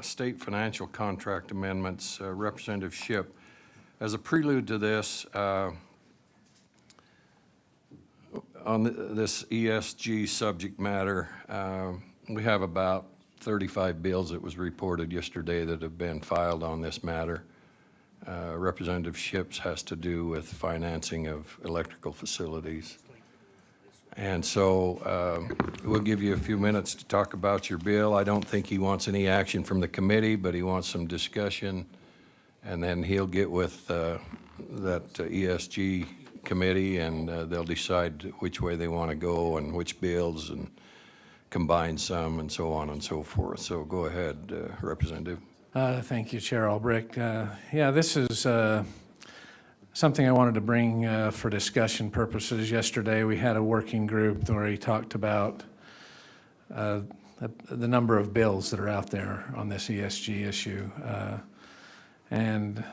state financial contract amendments, Representative Shipp. As a prelude to this, on this ESG subject matter, we have about 35 bills that was reported yesterday that have been filed on this matter. Representative Shipp's has to do with financing of electrical facilities. And so we'll give you a few minutes to talk about your bill. I don't think he wants any action from the committee, but he wants some discussion. And then he'll get with that ESG committee, and they'll decide which way they want to go and which bills and combine some and so on and so forth. So go ahead, Representative. Thank you, Chair Albrecht. Yeah, this is something I wanted to bring for discussion purposes. Yesterday we had a working group where he talked about the number of bills that are out there on this ESG issue. And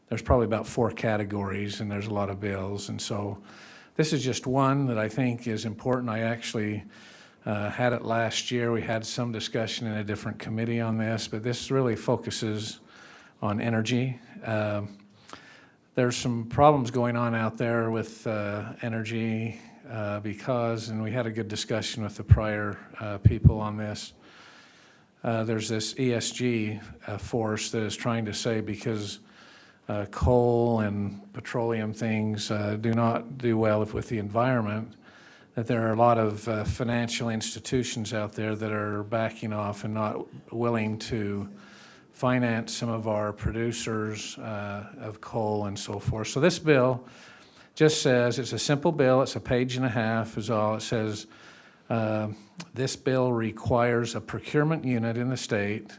there's probably about 4 categories, and there's a lot of bills. And so this is just one that I think is important. I actually had it last year. We had some discussion in a different committee on this, but this really focuses on energy. There's some problems going on out there with energy because, and we had a good discussion with the prior people on this, there's this ESG force that is trying to say because coal and petroleum things do not do well with the environment, that there are a lot of financial institutions out there that are backing off and not willing to finance some of our producers of coal and so forth. So this bill just says, it's a simple bill, it's a page and a half is all. It says, this bill requires a procurement unit in the state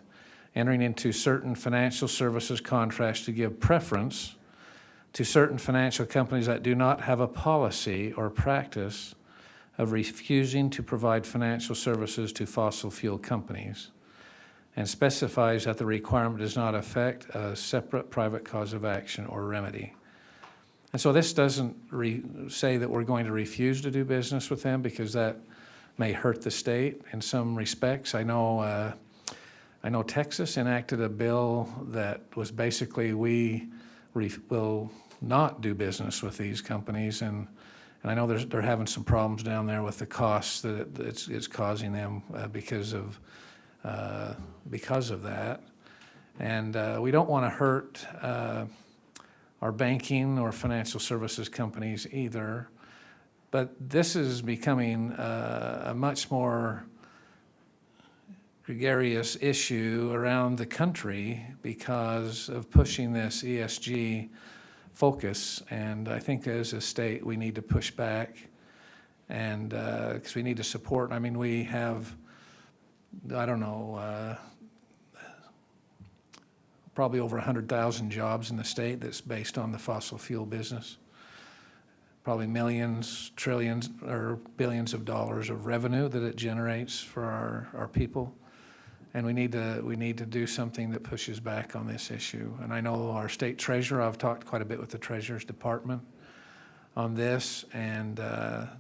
entering into certain financial services contracts to give preference to certain financial companies that do not have a policy or practice of refusing to provide financial services to fossil fuel companies, and specifies that the requirement does not affect a separate private cause of action or remedy. And so this doesn't say that we're going to refuse to do business with them, because that may hurt the state in some respects. I know Texas enacted a bill that was basically we will not do business with these companies, and I know they're having some problems down there with the costs that it's causing them because of that. And we don't want to hurt our banking or financial services companies either. But this is becoming a much more gregarious issue around the country because of pushing this ESG focus. And I think as a state, we need to push back, and because we need to support. I mean, we have, I don't know, probably over 100,000 jobs in the state that's based on the fossil fuel business. Probably millions, trillions, or billions of dollars of revenue that it generates for our people. And we need to do something that pushes back on this issue. And I know our state treasurer, I've talked quite a bit with the Treasurer's Department on this, and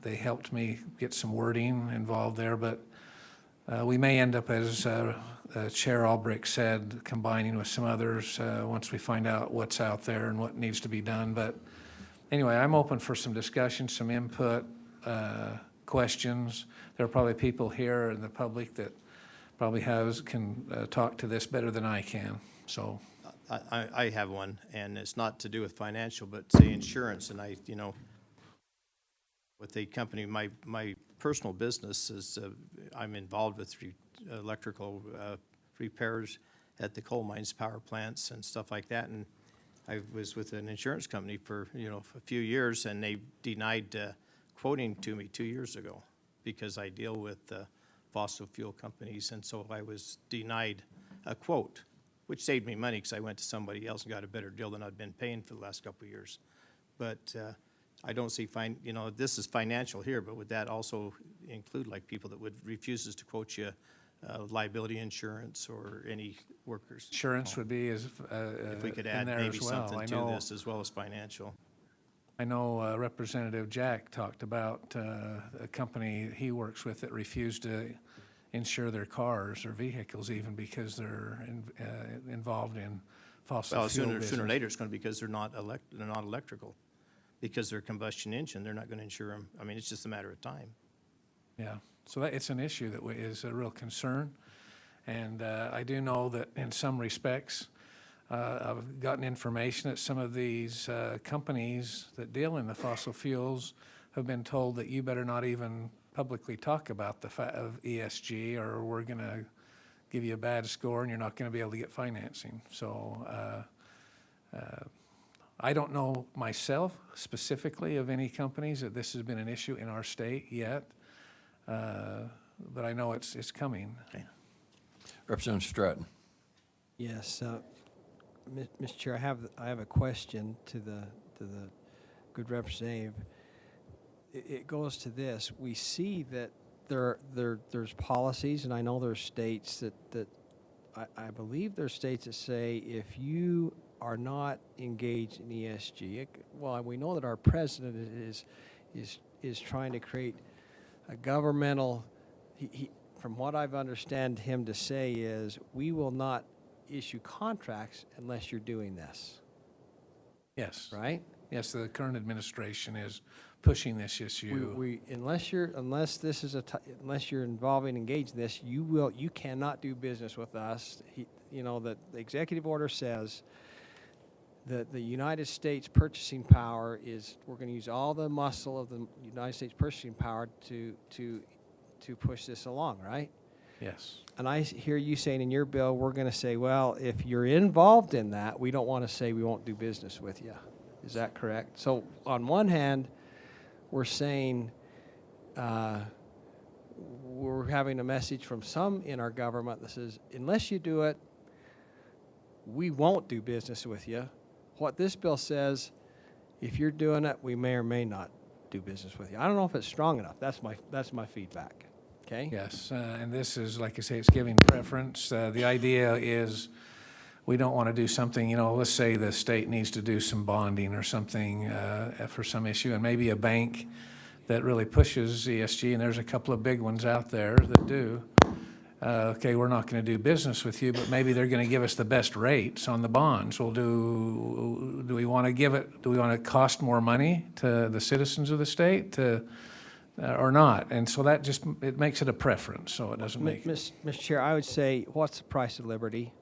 they helped me get some wording involved there. But we may end up, as Chair Albrecht said, combining with some others once we find out what's out there and what needs to be done. But anyway, I'm open for some discussion, some input, questions. There are probably people here in the public that probably can talk to this better than I can. So I have one, and it's not to do with financial, but say insurance. And with the company, my personal business is I'm involved with electrical repairs at the coal mines, power plants, and stuff like that. And I was with an insurance company for a few years, and they denied quoting to me 2 years ago because I deal with fossil fuel companies, and so I was denied a quote, which saved me money because I went to somebody else and got a better deal than I'd been paying for the last couple of years. But I don't see this is financial here, but would that also include like people that would refuses to quote you liability insurance or any workers? Insurance would be if we could add maybe something to this as well as financial. I know Representative Jack talked about a company he works with that refused to insure their cars or vehicles even because they're involved in fossil Well, fuel sooner or business. later, it's going to be because they're not electrical. Because they're combustion engine, they're not going to insure them. I mean, it's just a matter of time. Yeah, so it's an issue that is a real concern. And I do know that in some respects, I've gotten information that some of these companies that deal in the fossil fuels have been told that you better not even publicly talk about the of ESG, or we're going to give you a bad score and you're not going to be able to get financing. So I don't know myself specifically of any companies that this has been an issue in our state yet, but I know it's coming. Okay. Representative Stratton. Yes, Mr. Chair, I have a question to the good representative. It goes to this: we see that there's policies, and I know there's states that I believe there's states that say if you are not engaged in ESG, well, we know that our president is trying to create a governmental. From what I've understand him to say is, we will not issue contracts unless you're doing this, Yes. right? Yes, the current administration is pushing this issue. Unless you're involving, engaged in this, you cannot do business with us. That the executive order says that the United States purchasing power is, we're going to use all the muscle of the United States purchasing power to push this along, right? Yes. And I hear you saying in your bill, we're going to say, well, if you're involved in that, we don't want to say we won't do business with you. Is that correct? So on one hand, we're saying we're having a message from some in our government that says, unless you do it, we won't do business with you. What this bill says, if you're doing it, we may or may not do business with you. I don't know if it's strong enough. That's my feedback. Okay? Yes, and this is, like I say, it's giving preference. The idea is we don't want to do something, let's say the state needs to do some bonding or something for some issue, and maybe a bank that really pushes ESG, and there's a couple of big ones out there that do. Okay, we're not going to do business with you, but maybe they're going to give us the best rates on the bonds. Well, do we want to give it? Do we want to cost more money to the citizens of the state or not? And so that it makes it a preference. So it doesn't make. Mr. Chair, I would say, what's the price of liberty?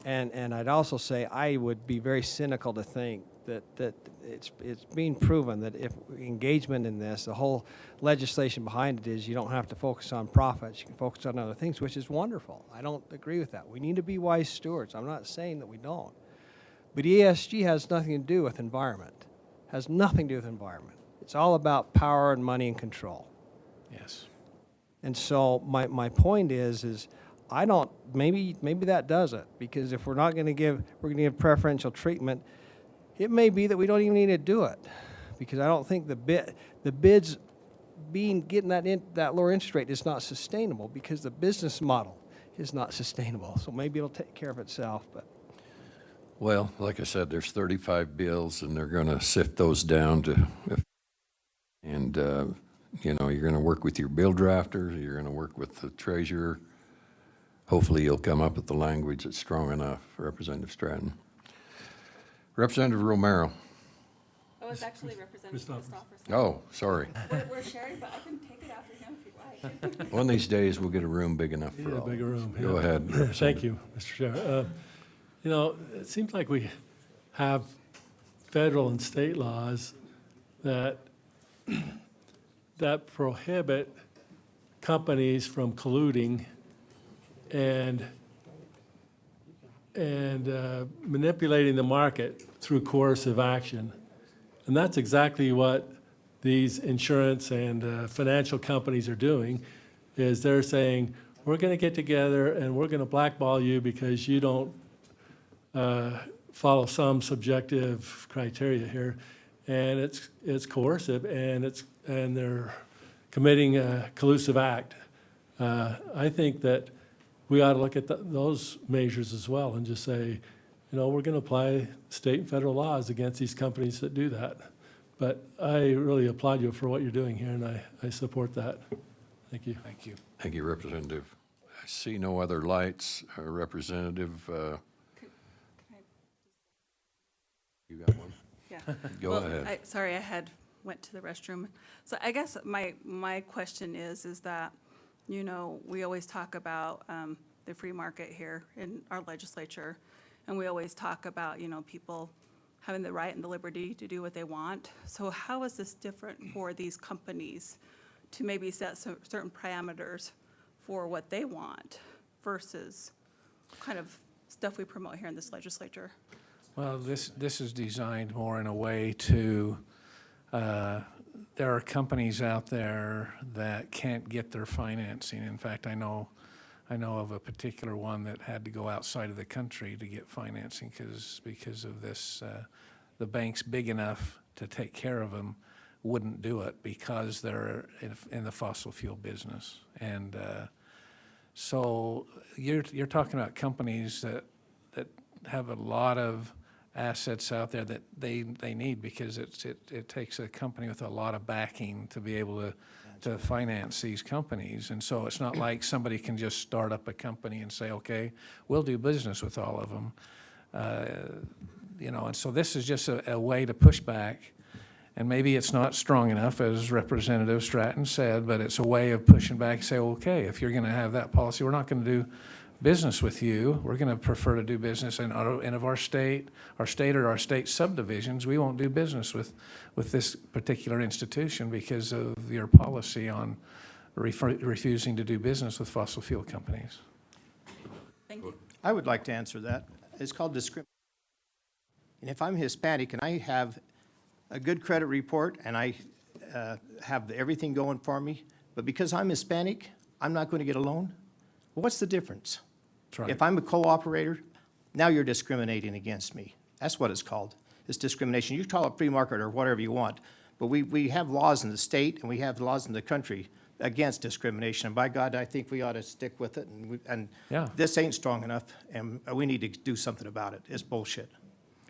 And I'd also say I would be very cynical to think that it's being proven that if engagement in this, the whole legislation behind it is you don't have to focus on profits, you can focus on other things, which is wonderful. I don't agree with that. We need to be wise stewards. I'm not saying that we don't. But ESG has nothing to do with environment. Has nothing to do with environment. It's all about power and money and control. Yes. And so my point is I don't, maybe that does it, because if we're going to give preferential treatment, it may be that we don't even need to do it, because I don't think the bids getting that lower interest rate is not sustainable, because the business model is not sustainable. So maybe it'll take care of itself, but. Well, like I said, there's 35 bills, and they're going to sift those down to, and you're going to work with your bill drafters, you're going to work with the treasurer. Hopefully you'll come up with the language that's strong enough, Representative Stratton. Representative Romero. Oh, it's actually Representative Christopherson. Oh, sorry. We're sharing, but I can take it after him if you'd like. One of these days, we'll get a room big enough for Yeah, all. bigger room. Go yeah. ahead. Thank you, Mr. Chair. It seems like we have federal and state laws that prohibit companies from colluding and manipulating the market through coercive action. And that's exactly what these insurance and financial companies are doing, is they're saying, we're going to get together and we're going to blackball you because you don't follow some subjective criteria here. And it's coercive, and they're committing a collusive act. I think that we ought to look at those measures as well and just say, we're going to apply state and federal laws against these companies that do that. But I really applaud you for what you're doing here, and I support that. Thank you. Thank you. Thank you, Representative. I see no other lights. Representative, you got one? Yeah. Go Well, ahead. Sorry, went to the restroom. So I guess my question is that, we always talk about the free market here in our legislature, and we always talk about, people having the right and the liberty to do what they want. So how is this different for these companies to maybe set certain parameters for what they want versus kind of stuff we promote here in this legislature? Well, this is designed more in a way to, there are companies out there that can't get their financing. In fact, I know of a particular one that had to go outside of the country to get financing because of this, the banks big enough to take care of them wouldn't do it because they're in the fossil fuel business. And so you're talking about companies that have a lot of assets out there that they need because it takes a company with a lot of backing to be able to finance these companies. And so it's not like somebody can just start up a company and say, okay, we'll do business with all of them. And so this is just a way to push back. And maybe it's not strong enough, as Representative Stratton said, but it's a way of pushing back and say, okay, if you're going to have that policy, we're not going to do business with you. We're going to prefer to do business in our state or our state subdivisions. We won't do business with this particular institution because of your policy on refusing to do business with fossil fuel companies. Thank you. I would like to answer that. It's called discrimination. And if I'm Hispanic and I have a good credit report and I have everything going for me, but because I'm Hispanic, I'm not going to get a loan, well, what's the difference? That's right. If I'm a co-operator, now you're discriminating against me. That's what it's called. It's discrimination. You call it free market or whatever you want, but we have laws in the state and we have laws in the country against discrimination. And by God, I think we ought to stick with it. And Yeah. this ain't strong enough, and we need to do something about it. It's bullshit.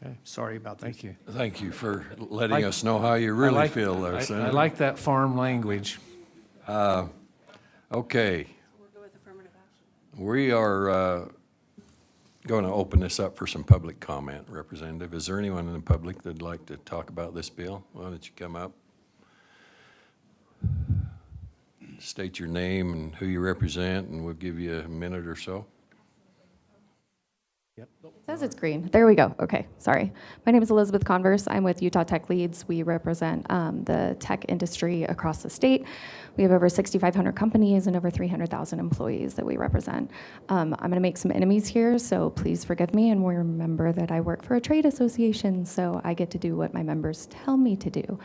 Okay. Sorry about that. Thank you. Thank you for letting us know how you really feel there, I Senator. like that farm language. Okay, We'll go with affirmative action. we are going to open this up for some public comment, Representative. Is there anyone in the public that'd like to talk about this bill? Why don't you come up? State your name and who you represent, and we'll give you a minute or so. It says it's green. There we go. Okay, sorry. My name is Elizabeth Converse. I'm with Utah Tech Leads. We represent the tech industry across the state. We have over 6,500 companies and over 300,000 employees that we represent. I'm going to make some enemies here, so please forgive me. And remember that I work for a trade association, so I get to do what my members tell me to do.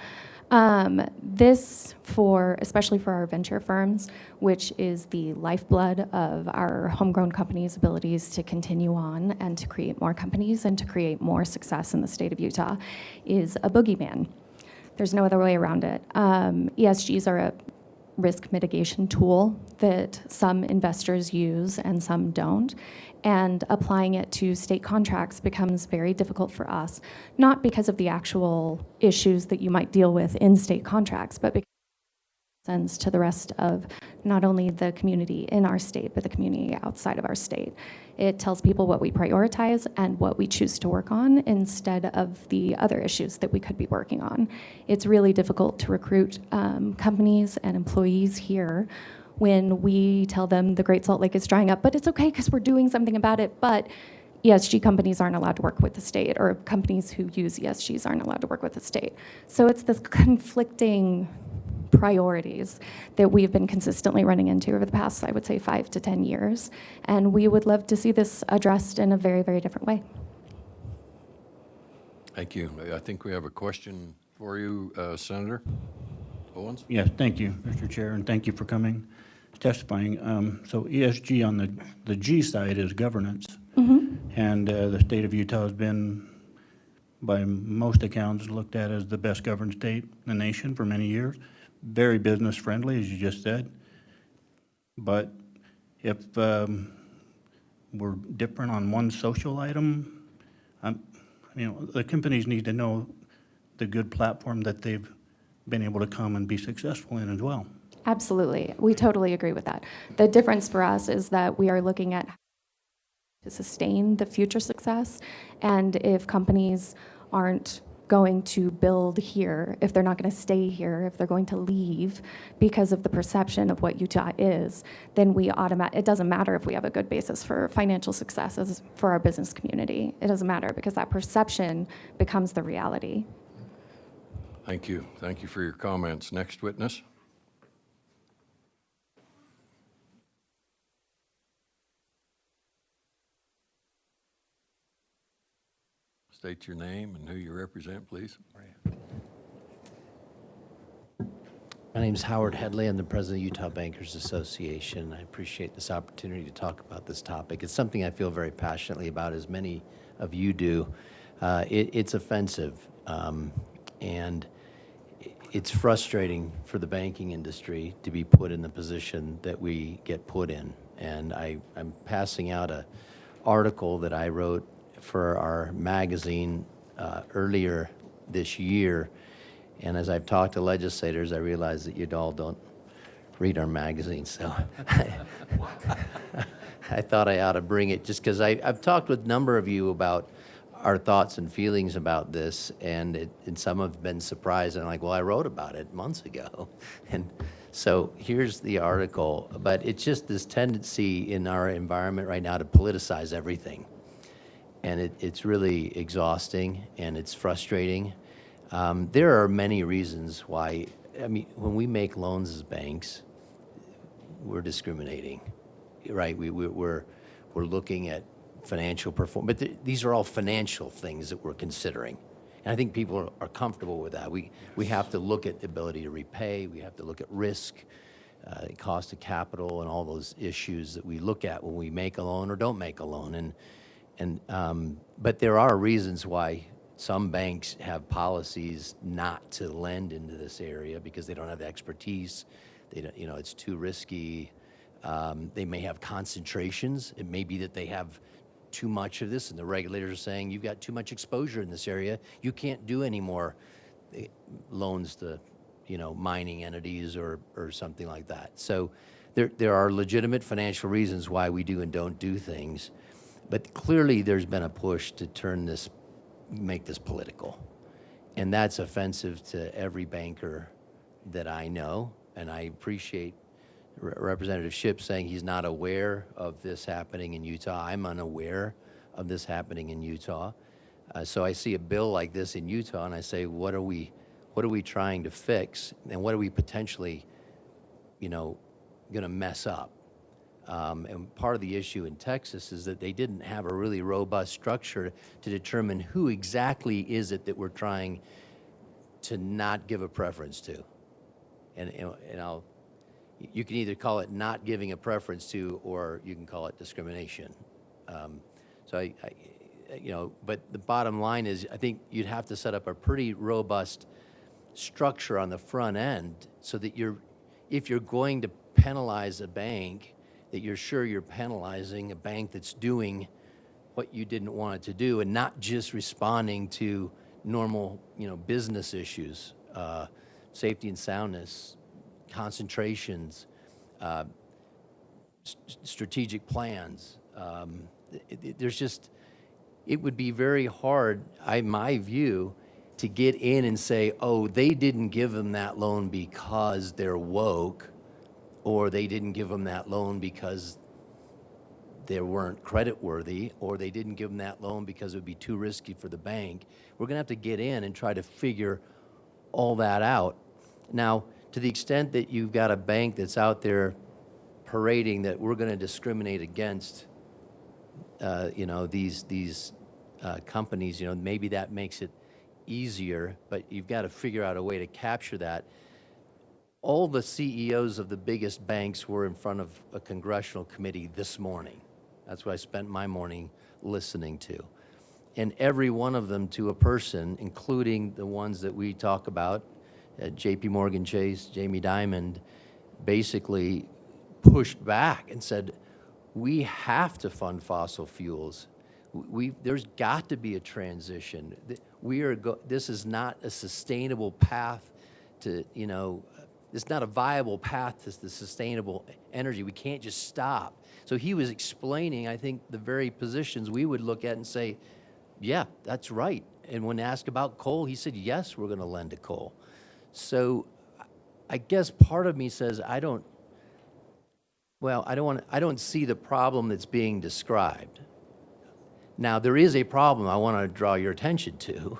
Especially for our venture firms, which is the lifeblood of our homegrown companies' abilities to continue on and to create more companies and to create more success in the state of Utah, is a boogeyman. There's no other way around it. ESGs are a risk mitigation tool that some investors use and some don't. And applying it to state contracts becomes very difficult for us, not because of the actual issues that you might deal with in state contracts, but because it sends to the rest of not only the community in our state, but the community outside of our state. It tells people what we prioritize and what we choose to work on instead of the other issues that we could be working on. It's really difficult to recruit companies and employees here when we tell them the Great Salt Lake is drying up, but it's okay because we're doing something about it, but ESG companies aren't allowed to work with the state, or companies who use ESGs aren't allowed to work with the state. So it's this conflicting priorities that we've been consistently running into over the past, I would say, 5 to 10 years. And we would love to see this addressed in a very, very different way. Thank you. I think we have a question for you, Senator Owens. Yes, thank you, Mr. Chair, and thank you for coming, testifying. So ESG on the G side is governance. And the state of Utah has been, by most accounts, looked at as the best governed state in the nation for many years. Very business friendly, as you just said. But if we're different on one social item, the companies need to know the good platform that they've been able to come and be successful in as well. Absolutely. We totally agree with that. The difference for us is that we are looking at to sustain the future success. And if companies aren't going to build here, if they're not going to stay here, if they're going to leave because of the perception of what Utah is, then it doesn't matter if we have a good basis for financial success as for our business community. It doesn't matter because that perception becomes the reality. Thank you. Thank you for your comments. Next witness. State your name and who you represent, please. My name is Howard Headley. I'm the president of Utah Bankers Association. I appreciate this opportunity to talk about this topic. It's something I feel very passionately about, as many of you do. It's offensive, and it's frustrating for the banking industry to be put in the position that we get put in. And I'm passing out an article that I wrote for our magazine earlier this year. And as I've talked to legislators, I realize that you all don't read our magazine. So I thought I ought to bring it just because I've talked with a number of you about our thoughts and feelings about this, and some have been surprised. And I'm like, well, I wrote about it months ago. And so here's the article. But it's just this tendency in our environment right now to politicize everything. And it's really exhausting and it's frustrating. There are many reasons why. I mean, when we make loans as banks, we're discriminating, right? We're looking at financial performance, but these are all financial things that we're considering. And I think people are comfortable with that. We have to look at the ability to repay. We have to look at risk, cost of capital, and all those issues that we look at when we make a loan or don't make a loan. But there are reasons why some banks have policies not to lend into this area because they don't have the expertise. They don't, it's too risky. They may have concentrations. It may be that they have too much of this, and the regulators are saying you've got too much exposure in this area. You can't do any more loans to, mining entities or something like that. So there are legitimate financial reasons why we do and don't do things. But clearly there's been a push to make this political. And that's offensive to every banker that I know. And I appreciate Representative Shipp saying he's not aware of this happening in Utah. I'm unaware of this happening in Utah. So I see a bill like this in Utah and I say, what are we trying to fix? And what are we potentially, going to mess up? And part of the issue in Texas is that they didn't have a really robust structure to determine who exactly is it that we're trying to not give a preference to. And you can either call it not giving a preference to, or you can call it discrimination. But the bottom line is, I think you'd have to set up a pretty robust structure on the front end so that if you're going to penalize a bank, that you're sure you're penalizing a bank that's doing what you didn't want it to do and not just responding to normal, business issues, safety and soundness, concentrations, strategic plans. It would be very hard, my view, to get in and say, oh, they didn't give them that loan because they're woke, or they didn't give them that loan because they weren't creditworthy, or they didn't give them that loan because it would be too risky for the bank. We're going to have to get in and try to figure all that out. Now, to the extent that you've got a bank that's out there parading that we're going to discriminate against, these companies, maybe that makes it easier, but you've got to figure out a way to capture that. All the CEOs of the biggest banks were in front of a congressional committee this morning. That's what I spent my morning listening to. And every one of them, to a person, including the ones that we talk about, JP Morgan Chase, Jamie Dimon, basically pushed back and said, we have to fund fossil fuels. There's got to be a transition. This is not a sustainable path to, it's not a viable path to the sustainable energy. We can't just stop. So he was explaining, I think, the very positions we would look at and say, yeah, that's right. And when asked about coal, he said, yes, we're going to lend to coal. So I guess part of me says, I don't see the problem that's being described. Now, there is a problem I want to draw your attention to,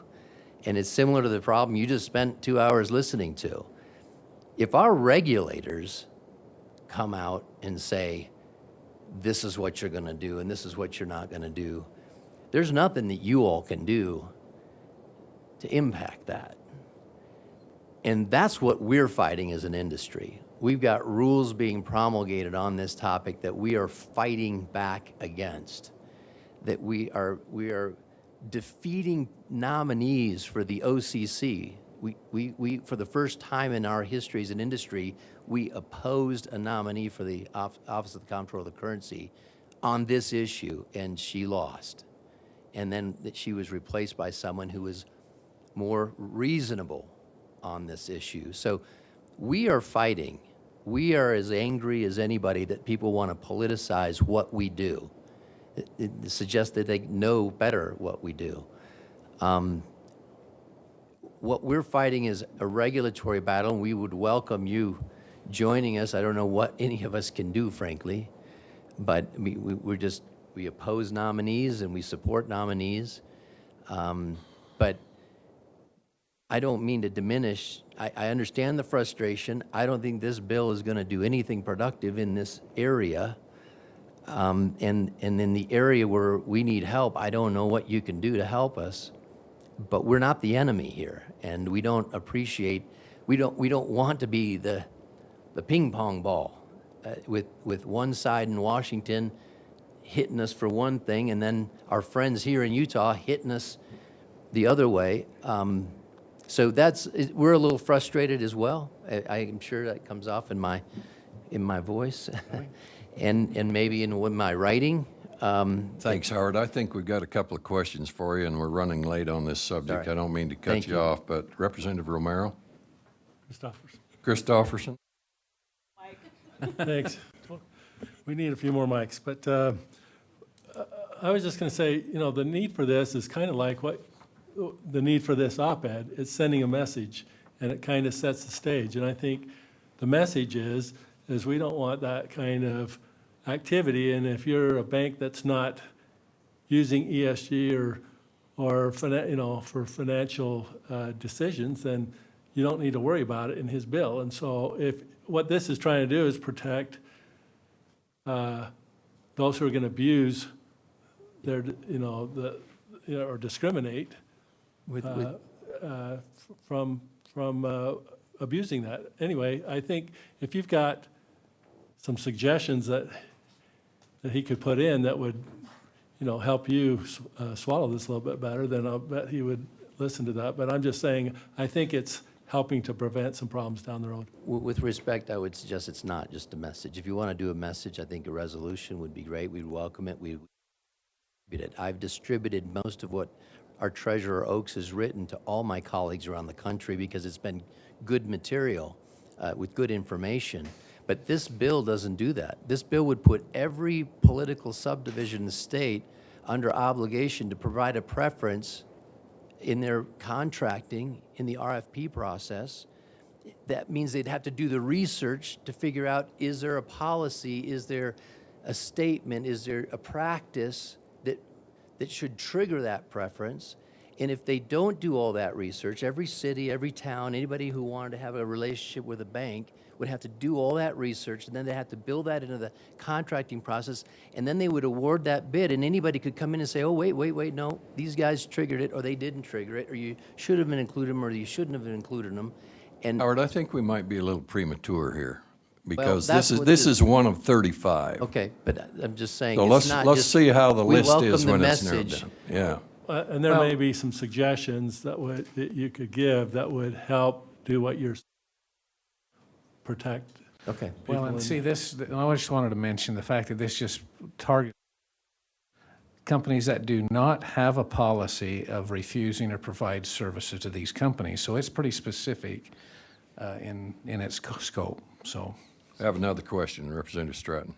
and it's similar to the problem you just spent 2 hours listening to. If our regulators come out and say, this is what you're going to do and this is what you're not going to do, there's nothing that you all can do to impact that. And that's what we're fighting as an industry. We've got rules being promulgated on this topic that we are fighting back against, that we are defeating nominees for the OCC. We for the first time in our history as an industry, we opposed a nominee for the Office of the Comptroller of the Currency on this issue, and she lost. And then she was replaced by someone who was more reasonable on this issue. So we are fighting. We are as angry as anybody that people want to politicize what we do. It suggests that they know better what we do. What we're fighting is a regulatory battle, and we would welcome you joining us. I don't know what any of us can do, frankly, but we oppose nominees and we support nominees. But I don't mean to diminish. I understand the frustration. I don't think this bill is going to do anything productive in this area. And in the area where we need help, I don't know what you can do to help us. But we're not the enemy here, and we don't appreciate. We don't want to be the ping pong ball with one side in Washington hitting us for one thing, and then our friends here in Utah hitting us the other way. So we're a little frustrated as well. I'm sure that comes off in my voice, and maybe in my writing. Thanks, Howard. I think we've got a couple of questions for you, and we're running late on this subject. Sorry. I don't mean to cut Thank you you. off, but Representative Romero? Christopherson. Christofferson? Thanks. We need a few more mics, but I was just going to say, the need for this is kind of like the need for this op-ed. It's sending a message, and it kind of sets the stage. And I think the message is we don't want that kind of activity. And if you're a bank that's not using ESG or for financial decisions, then you don't need to worry about it in his bill. And so what this is trying to do is protect those who are going to abuse their, or discriminate from abusing that. Anyway, I think if you've got some suggestions that he could put in that would, help you swallow this a little bit better, then I'll bet he would listen to that. But I'm just saying, I think it's helping to prevent some problems down the road. With respect, I would suggest it's not just a message. If you want to do a message, I think a resolution would be great. We'd welcome it. We'd distribute it. I've distributed most of what our Treasurer Oaks has written to all my colleagues around the country because it's been good material with good information. But this bill doesn't do that. This bill would put every political subdivision in the state under obligation to provide a preference in their contracting, in the RFP process. That means they'd have to do the research to figure out, is there a policy, is there a statement, is there a practice that should trigger that preference? And if they don't do all that research, every city, every town, anybody who wanted to have a relationship with a bank would have to do all that research, and then they have to build that into the contracting process, and then they would award that bid, and anybody could come in and say, oh, wait, no, these guys triggered it, or they didn't trigger it, or you should have included them, or you shouldn't have included them. And Howard, I think we might be a little premature here, because that's this what is this- one of 35. Okay, but I'm just saying, So it's not let's just- see how the we list welcome is the when it's narrowed message. down. Yeah. And there Well- may be some suggestions that you could give that would help do what you're protect. Okay. Well, and see, I just wanted to mention the fact that this just targets companies that do not have a policy of refusing to provide services to these companies. So it's pretty specific in its scope, so. I have another question, Representative Stratton.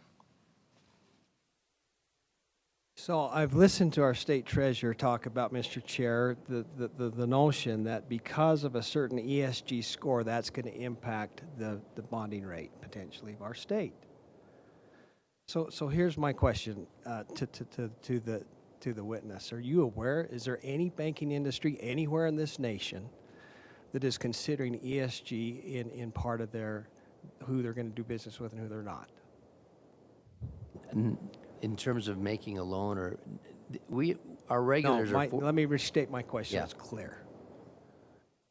So I've listened to our state treasurer talk about, Mr. Chair, the notion that because of a certain ESG score, that's going to impact the bonding rate potentially of our state. So here's my question to the witness. Are you aware, is there any banking industry anywhere in this nation that is considering ESG in part of who they're going to do business with and who they're not? In terms of making a loan, or our No, regulators are. let me restate my question. Yeah. It's clear.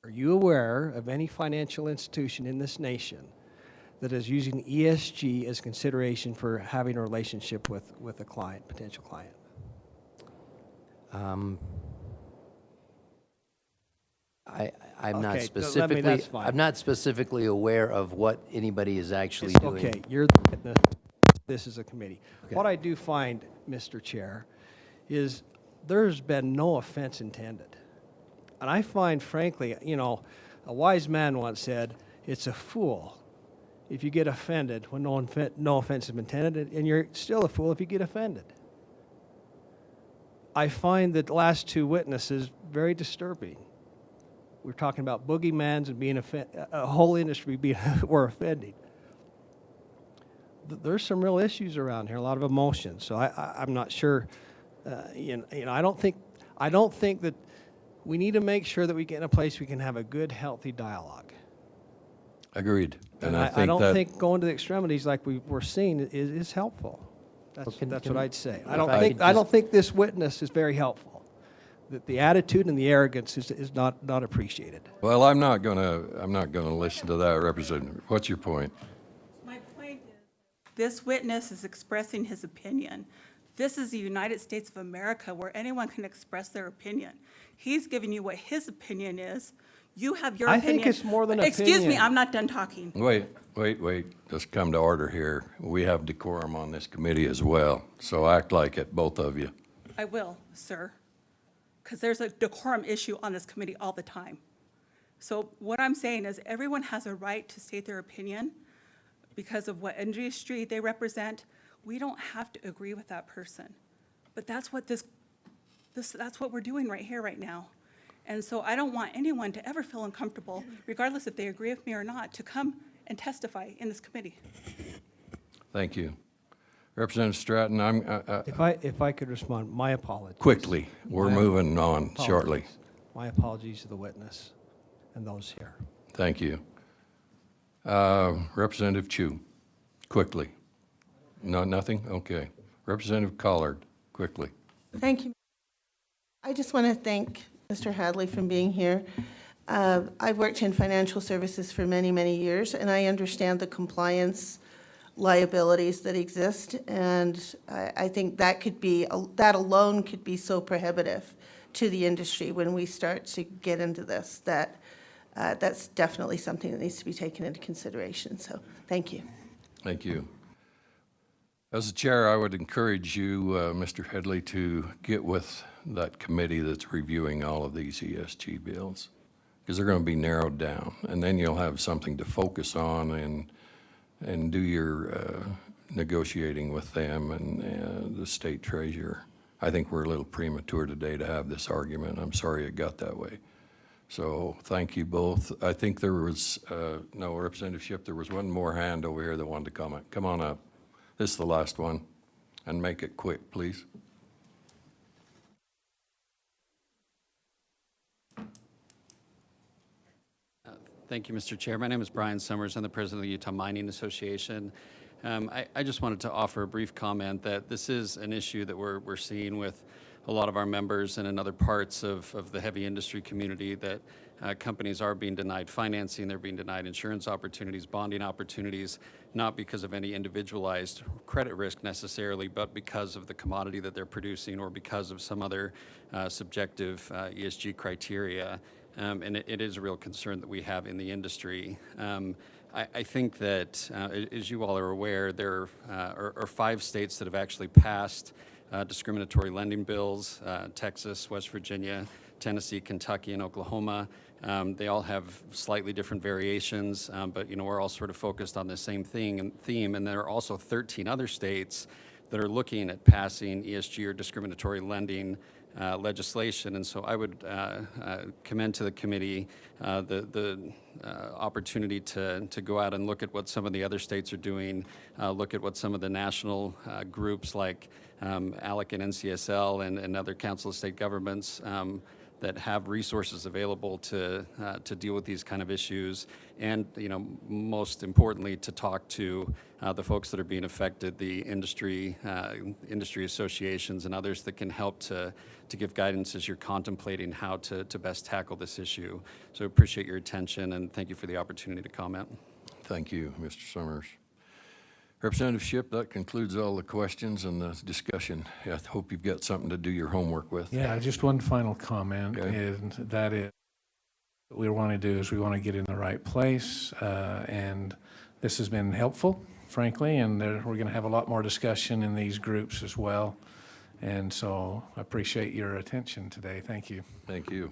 Are you aware of any financial institution in this nation that is using ESG as consideration for having a relationship with a client, potential client? I'm not Okay, specifically. that's fine. I'm not specifically aware of what anybody is actually It's doing. okay, you're the witness. This is a committee. Okay. What I do find, Mr. Chair, is there's been no offense intended. And I find, frankly, a wise man once said, it's a fool if you get offended when no offense has been intended, and you're still a fool if you get offended. I find that the last two witnesses very disturbing. We're talking about boogeymans and being a whole industry were offending. There's some real issues around here, a lot of emotions. So I'm not sure. I don't think that we need to make sure that we get in a place we can have a good, healthy dialogue. Agreed. And I don't think going to the extremities like we're seeing is helpful. That's can what I'd say. if I could I don't think this witness is very helpful. The attitude and the arrogance is not appreciated. Well, I'm not gonna listen to that, Representative. What's your point? My point is, this witness is expressing his opinion. This is the United States of America where anyone can express their opinion. He's giving you what his opinion is. You have your I opinion. think it's more than Excuse me, opinion. I'm not done talking. Wait. Let's come to order here. We have decorum on this committee as well, so act like it, both of you. I will, sir, because there's a decorum issue on this committee all the time. So what I'm saying is everyone has a right to state their opinion because of what industry they represent. We don't have to agree with that person. But that's what that's what we're doing right here, right now. And so I don't want anyone to ever feel uncomfortable, regardless if they agree with me or not, to come and testify in this committee. Thank you. Representative Stratton, If I could respond, my apologies. quickly, we're moving on shortly. Apologies. My apologies to the witness and those here. Thank you. Representative Chu, quickly. No, nothing? Okay. Representative Collard, quickly. Thank you. I just want to thank Mr. Hadley for being here. I've worked in financial services for many, many years, and I understand the compliance liabilities that exist, and I think that that alone could be so prohibitive to the industry when we start to get into this, that's definitely something that needs to be taken into consideration. So, thank you. Thank you. As the chair, I would encourage you, Mr. Headley, to get with that committee that's reviewing all of these ESG bills, because they're going to be narrowed down, and then you'll have something to focus on and do your negotiating with them and the state treasurer. I think we're a little premature today to have this argument. I'm sorry it got that way. So thank you both. I think there was, no, Representative Shipp, there was one more hand over here that wanted to comment. Come on up. This is the last one, and make it quick, please. Thank you, Mr. Chair. My name is Brian Summers. I'm the president of the Utah Mining Association. I just wanted to offer a brief comment that this is an issue that we're seeing with a lot of our members and in other parts of the heavy industry community, that companies are being denied financing, they're being denied insurance opportunities, bonding opportunities, not because of any individualized credit risk necessarily, but because of the commodity that they're producing or because of some other subjective ESG criteria. And it is a real concern that we have in the industry. I think that, as you all are aware, there are 5 states that have actually passed discriminatory lending bills, Texas, West Virginia, Tennessee, Kentucky, and Oklahoma. They all have slightly different variations, but we're all sort of focused on the same thing and theme. And there are also 13 other states that are looking at passing ESG or discriminatory lending legislation. And so I would commend to the committee the opportunity to go out and look at what some of the other states are doing, look at what some of the national groups like ALEC and NCSL and other council of state governments that have resources available to deal with these kind of issues, and most importantly, to talk to the folks that are being affected, the industry associations and others that can help to give guidance as you're contemplating how to best tackle this issue. So appreciate your attention and thank you for the opportunity to comment. Thank you, Mr. Summers. Representative Shipp, that concludes all the questions and the discussion. I hope you've got something to do your homework with. Yeah, just one final comment, Okay. and that is, what we want to do is we want to get in the right place, and this has been helpful, frankly, and we're going to have a lot more discussion in these groups as well. And so I appreciate your attention today. Thank you. Thank you.